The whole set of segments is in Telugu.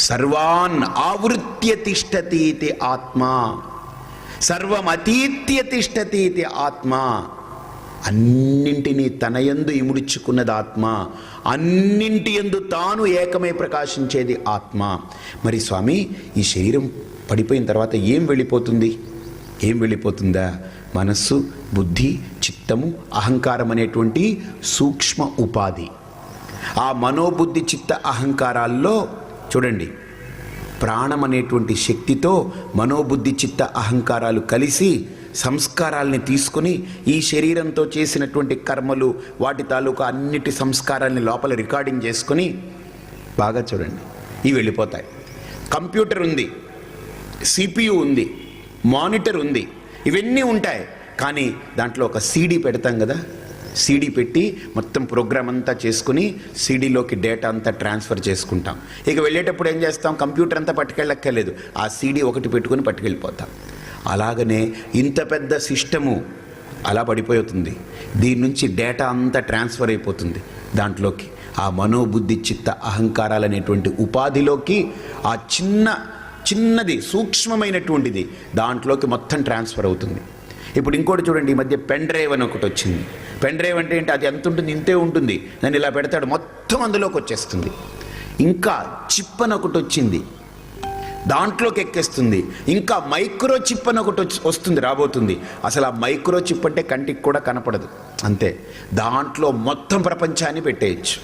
సర్వాన్ ఆవృత్య తిష్టతి ఇది ఆత్మ, సర్వమతీత్య తిష్టతి ఇది ఆత్మ. అన్నింటినీ తనయందు ఇముడుచుకున్నది ఆత్మ, అన్నింటి యందు తాను ఏకమై ప్రకాశించేది ఆత్మ. మరి స్వామి, ఈ శరీరం పడిపోయిన తర్వాత ఏం వెళ్ళిపోతుంది? ఏం వెళ్ళిపోతుందా? మనస్సు, బుద్ధి, చిత్తము, అహంకారం అనేటువంటి సూక్ష్మ ఉపాధి. ఆ మనోబుద్ధి చిత్త అహంకారాల్లో చూడండి, ప్రాణం అనేటువంటి శక్తితో మనోబుద్ధి చిత్త అహంకారాలు కలిసి సంస్కారాల్ని తీసుకుని ఈ శరీరంతో చేసినటువంటి కర్మలు, వాటి తాలూకా అన్నిటి సంస్కారాల్ని లోపల రికార్డింగ్ చేసుకుని బాగా చూడండి, ఇవి వెళ్ళిపోతాయి. కంప్యూటర్ ఉంది, సిపియు ఉంది, మానిటర్ ఉంది, ఇవన్నీ ఉంటాయి. కానీ దాంట్లో ఒక సీడీ పెడతాం కదా, సీడీ పెట్టి మొత్తం ప్రోగ్రామ్ అంతా చేసుకుని సీడీలోకి డేటా అంతా ట్రాన్స్ఫర్ చేసుకుంటాం. ఇక వెళ్ళేటప్పుడు ఏం చేస్తాం? కంప్యూటర్ అంతా పట్టుకెళ్ళక్కర్లేదు, ఆ సీడీ ఒకటి పెట్టుకుని పట్టుకెళ్ళిపోతాం. అలాగనే ఇంత పెద్ద సిస్టము అలా పడిపోతుంది. దీని నుంచి డేటా అంతా ట్రాన్స్ఫర్ అయిపోతుంది దాంట్లోకి, ఆ మనోబుద్ధి చిత్త అహంకారాలనేటువంటి ఉపాధిలోకి, ఆ చిన్నది సూక్ష్మమైనటువంటిది దాంట్లోకి మొత్తం ట్రాన్స్ఫర్ అవుతుంది. ఇప్పుడు ఇంకోటి చూడండి, ఈ మధ్య పెన్ డ్రైవ్ అని ఒకటి వచ్చింది. పెన్ డ్రైవ్ అంటే ఏంటి? అది ఎంత ఉంటుంది? ఇంతే ఉంటుంది. దాన్ని ఇలా పెడతాడు, మొత్తం అందులోకి వచ్చేస్తుంది. ఇంకా చిప్ అని ఒకటి వచ్చింది, దాంట్లోకి ఎక్కేస్తుంది. ఇంకా మైక్రో చిప్ అని ఒకటి వస్తుంది, రాబోతుంది. అసలు ఆ మైక్రో చిప్ అంటే కంటికి కూడా కనపడదు, అంతే. దాంట్లో మొత్తం ప్రపంచాన్ని పెట్టేయచ్చు.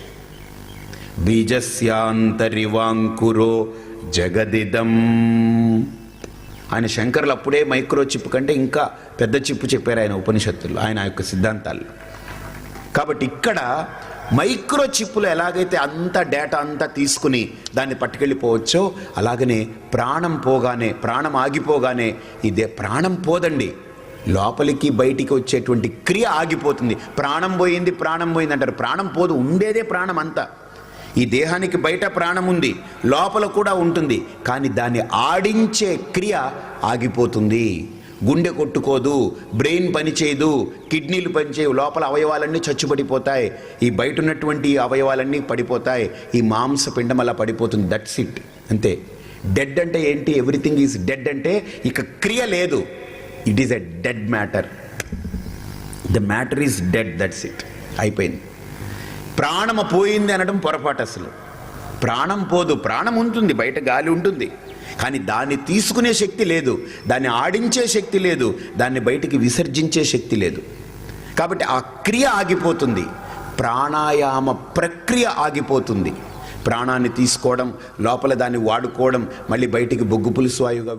బీజస్యాంతరివాంకురో జగదిదం. ఆయన శంకరులు అప్పుడే మైక్రో చిప్ కంటే ఇంకా పెద్ద చిప్పు చెప్పారు ఆయన ఉపనిషత్తులు, ఆయన యొక్క సిద్ధాంతాలు. కాబట్టి ఇక్కడ మైక్రో చిప్పులు ఎలాగైతే అంత డేటా అంతా తీసుకుని దాన్ని పట్టుకెళ్ళిపోవచ్చో, అలాగనే ప్రాణం పోగానే, ప్రాణం ఆగిపోగానే, ఇదే ప్రాణం పోదండి, లోపలికి బయటికి వచ్చేటువంటి క్రియ ఆగిపోతుంది. ప్రాణం పోయింది అంటారు. ప్రాణం పోదు, ఉండేదే ప్రాణం అంతా. ఈ దేహానికి బయట ప్రాణం ఉంది, లోపల కూడా ఉంటుంది. కానీ దాన్ని ఆడించే క్రియ ఆగిపోతుంది. గుండె కొట్టుకోదు, బ్రెయిన్ పనిచేయదు, కిడ్నీలు పనిచేయవు, లోపల అవయవాలన్నీ చచ్చుపడిపోతాయి. ఈ బయట ఉన్నటువంటి అవయవాలన్నీ పడిపోతాయి. ఈ మాంసపిండం అలా పడిపోతుంది. దట్స్ ఇట్, అంతే. డెడ్ అంటే ఏంటి? ఎవ్రీథింగ్ ఈజ్ డెడ్ అంటే ఇక క్రియ లేదు. It is a dead matter. The matter is dead, that's it, అయిపోయింది. ప్రాణము పోయింది అనడం పొరపాటు. అసలు ప్రాణం పోదు, ప్రాణం ఉంటుంది, బయట గాలి ఉంటుంది. కానీ దాన్ని తీసుకునే శక్తి లేదు, దాన్ని ఆడించే శక్తి లేదు, దాన్ని బయటికి విసర్జించే శక్తి లేదు. కాబట్టి ఆ క్రియ ఆగిపోతుంది, ప్రాణాయామ ప్రక్రియ ఆగిపోతుంది. ప్రాణాన్ని తీసుకోవడం, లోపల దాన్ని వాడుకోవడం, మళ్ళీ బయటికి బొగ్గు పులుసు వాయువుగా